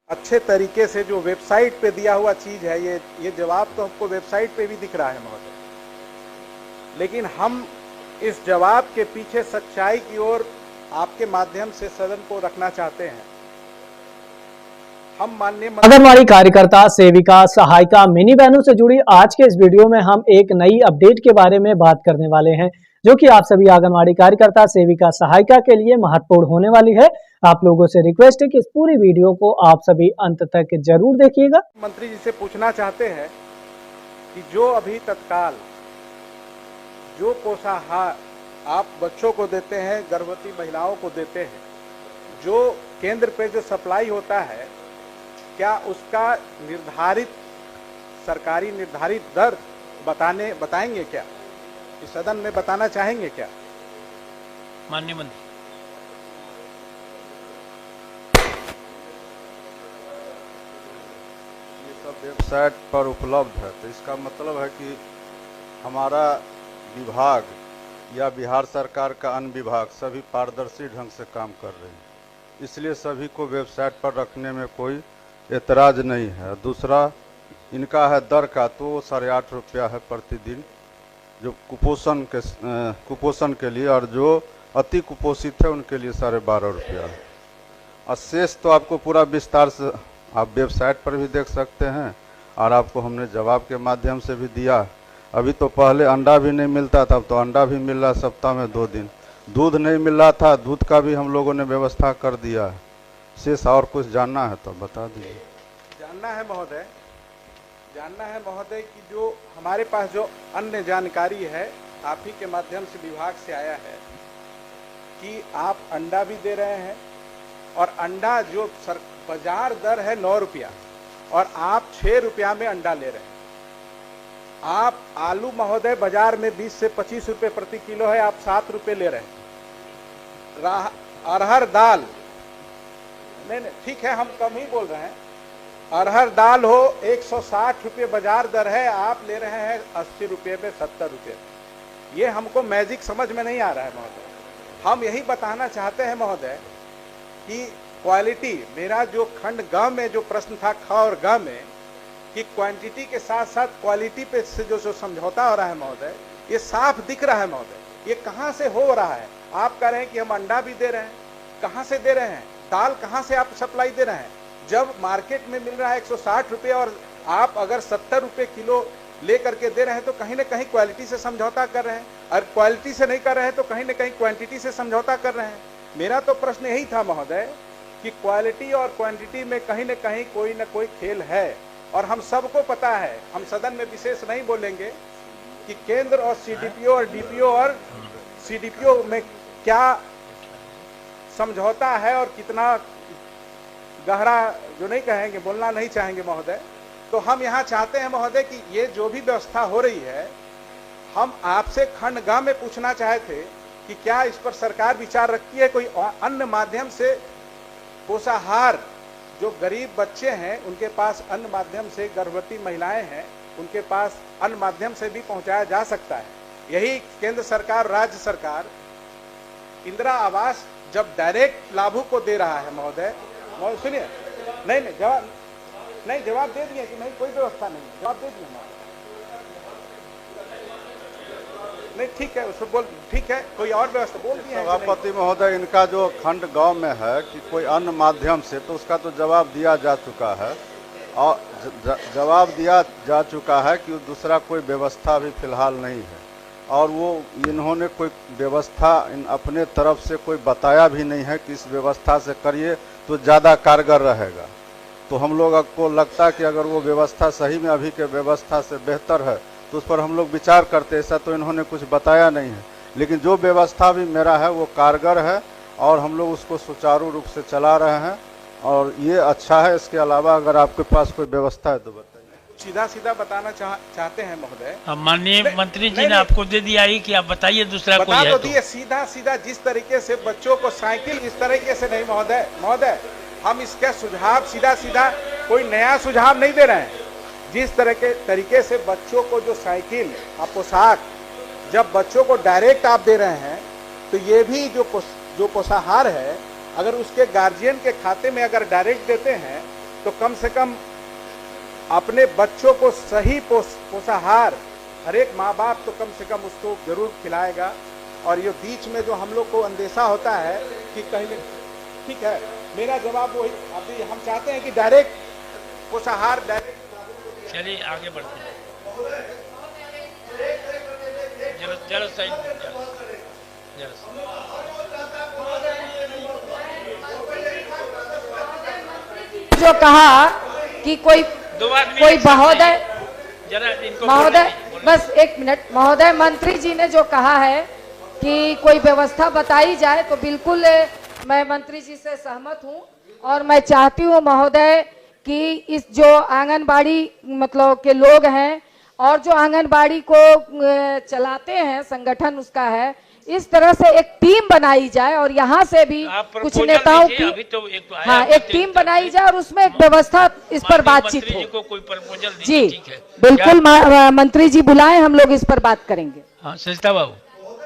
अच्छे तरीके से जो वेबसाइट पे दिया हुआ चीज़ है, ये जवाब तो हमको वेबसाइट पे भी दिख रहा है महोदय, लेकिन हम इस जवाब के पीछे सच्चाई की ओर आपके माध्यम से सदन को रखना चाहते हैं। हम माननीय आंगनवाड़ी कार्यकर्ता, सेविका, सहायिका, मिनी बहनों से जुड़ी आज के इस वीडियो में हम एक नई अपडेट के बारे में बात करने वाले हैं, जो कि आप सभी आंगनवाड़ी कार्यकर्ता, सेविका, सहायिका के लिए महत्वपूर्ण होने वाली है। आप लोगों से रिक्वेस्ट है कि इस पूरी वीडियो को आप सभी अंत तक जरूर देखिएगा। मंत्री जी से पूछना चाहते हैं कि जो अभी तत्काल जो पोषाहार आप बच्चों को देते हैं, गर्भवती महिलाओं को देते हैं, जो केंद्र पे जो सप्लाई होता है, क्या उसका निर्धारित सरकारी निर्धारित दर बताएंगे क्या? इस सदन में बताना चाहेंगे क्या माननीय मंत्री? ये सब वेबसाइट पर उपलब्ध है, तो इसका मतलब है कि हमारा विभाग या बिहार सरकार का अन्य विभाग सभी पारदर्शी ढंग से काम कर रहे हैं, इसलिए सभी को वेबसाइट पर रखने में कोई एतराज़ नहीं है। दूसरा, इनका है दर का तो 8.5 रुपया है प्रतिदिन जो कुपोषण के लिए, और जो अति कुपोषित है उनके लिए 12.5 रुपया है। और शेष तो आपको पूरा विस्तार से आप वेबसाइट पर भी देख सकते हैं, और आपको हमने जवाब के माध्यम से भी दिया। अभी तो पहले अंडा भी नहीं मिलता था, अब तो अंडा भी मिल रहा सप्ताह में 2 दिन। दूध नहीं मिल रहा था, दूध का भी हम लोगों ने व्यवस्था कर दिया है। शेष और कुछ जानना है तो बता दीजिए। जानना है महोदय कि जो हमारे पास जो अन्य जानकारी है आप ही के माध्यम से विभाग से आया है कि आप अंडा भी दे रहे हैं, और अंडा जो बाजार दर है 9 रुपया और आप 6 रुपया में अंडा ले रहे हैं। आप आलू महोदय बाजार में 20 से 25 रुपये प्रति किलो है, आप 7 रुपये ले रहे हैं। अरहर दाल, नहीं ठीक है, हम कम ही बोल रहे हैं। अरहर दाल हो 160 रुपये बाजार दर है, आप ले रहे हैं 80 रुपये में, 70 रुपये। ये हमको मैजिक समझ में नहीं आ रहा है महोदय। हम यही बताना चाहते हैं महोदय कि क्वालिटी, मेरा जो खंड ग में जो प्रश्न था, ख और ग में, कि क्वांटिटी के साथ साथ क्वालिटी पे से जो समझौता हो रहा है महोदय, ये साफ दिख रहा है महोदय। ये कहाँ से हो रहा है? आप कह रहे हैं कि हम अंडा भी दे रहे हैं, कहाँ से दे रहे हैं? दाल कहाँ से आप सप्लाई दे रहे हैं? जब मार्केट में मिल रहा है 160 रुपये और आप अगर 70 रुपये किलो ले करके दे रहे हैं, तो कहीं ना कहीं क्वालिटी से समझौता कर रहे हैं, और क्वालिटी से नहीं कर रहे हैं तो कहीं ना कहीं क्वांटिटी से समझौता कर रहे हैं। मेरा तो प्रश्न यही था महोदय कि क्वालिटी और क्वांटिटी में कहीं ना कहीं कोई ना कोई खेल है, और हम सबको पता है। हम सदन में विशेष नहीं बोलेंगे कि केंद्र और सीडीपीओ और डीपीओ और सीडीपीओ में क्या समझौता है और कितना गहरा, जो नहीं कहेंगे, बोलना नहीं चाहेंगे महोदय। तो हम यहाँ चाहते हैं महोदय कि ये जो भी व्यवस्था हो रही है, हम आपसे खंड ग में पूछना चाहे थे कि क्या इस पर सरकार विचार रखती है, कोई अन्य माध्यम से पोषाहार, जो गरीब बच्चे हैं उनके पास अन्य माध्यम से, गर्भवती महिलाएं हैं उनके पास अन्य माध्यम से भी पहुंचाया जा सकता है। यही केंद्र सरकार, राज्य सरकार इंदिरा आवास जब डायरेक्ट लाभुक को दे रहा है महोदय, सुनिए, नहीं जवाब दे दिए कि नहीं, कोई व्यवस्था नहीं, जवाब दे दिए नहीं, ठीक है, उसको बोल, ठीक है, कोई और व्यवस्था बोल दिए। सभापति महोदय, इनका जो खंड गांव में है कि कोई अन्य माध्यम से, तो उसका तो जवाब दिया जा चुका है, और जवाब दिया जा चुका है कि दूसरा कोई व्यवस्था भी फिलहाल नहीं है, और वो इन्होंने कोई व्यवस्था अपने तरफ से कोई बताया भी नहीं है कि इस व्यवस्था से करिए तो ज़्यादा कारगर रहेगा। तो हम लोग को लगता है कि अगर वो व्यवस्था सही में अभी के व्यवस्था से बेहतर है तो उस पर हम लोग विचार करते। ऐसा तो इन्होंने कुछ बताया नहीं है, लेकिन जो व्यवस्था भी मेरा है वो कारगर है, और हम लोग उसको सुचारू रूप से चला रहे हैं, और ये अच्छा है। इसके अलावा अगर आपके पास कोई व्यवस्था है तो बताइए। सीधा बताना चाहते हैं महोदय। माननीय मंत्री जी ने आपको दे दिया ही कि आप बताइए, दूसरा कोई है तो दिए। सीधा जिस तरीके से बच्चों को साइकिल, इस तरीके से नहीं महोदय, हम इसका सुझाव सीधा कोई नया सुझाव नहीं दे रहे हैं। जिस तरीके से बच्चों को जो साइकिल और पोशाक, जब बच्चों को डायरेक्ट आप दे रहे हैं, तो ये भी जो पोषाहार है, अगर उसके गार्जियन के खाते में अगर डायरेक्ट देते हैं तो कम से कम अपने बच्चों को सही पोषाहार हर एक माँ बाप तो कम से कम उसको जरूर खिलाएगा। और ये बीच में जो हम लोग को अंदेशा होता है कि कहीं ठीक है, मेरा जवाब वही, अभी हम चाहते हैं कि डायरेक्ट पोषाहार डायरेक्ट। चलिए आगे बढ़ते हैं। जरा साइड जो कहा कि कोई महोदय बस एक मिनट, महोदय मंत्री जी ने जो कहा है कि कोई व्यवस्था बताई जाए, तो बिल्कुल मैं मंत्री जी से सहमत हूं। और मैं चाहती हूं महोदय कि इस जो आंगनबाड़ी मतलब के लोग हैं और जो आंगनबाड़ी को चलाते हैं, संगठन उसका है, इस तरह से एक टीम बनाई जाए और यहाँ से भी कुछ नेताओं की एक टीम बनाई जाए और उसमें एक व्यवस्था इस पर बातचीत हो। कोई प्रपोजल जी बिल्कुल, मंत्री जी बुलाएं, हम लोग इस पर बात करेंगे। हाँ सरिता बाबू।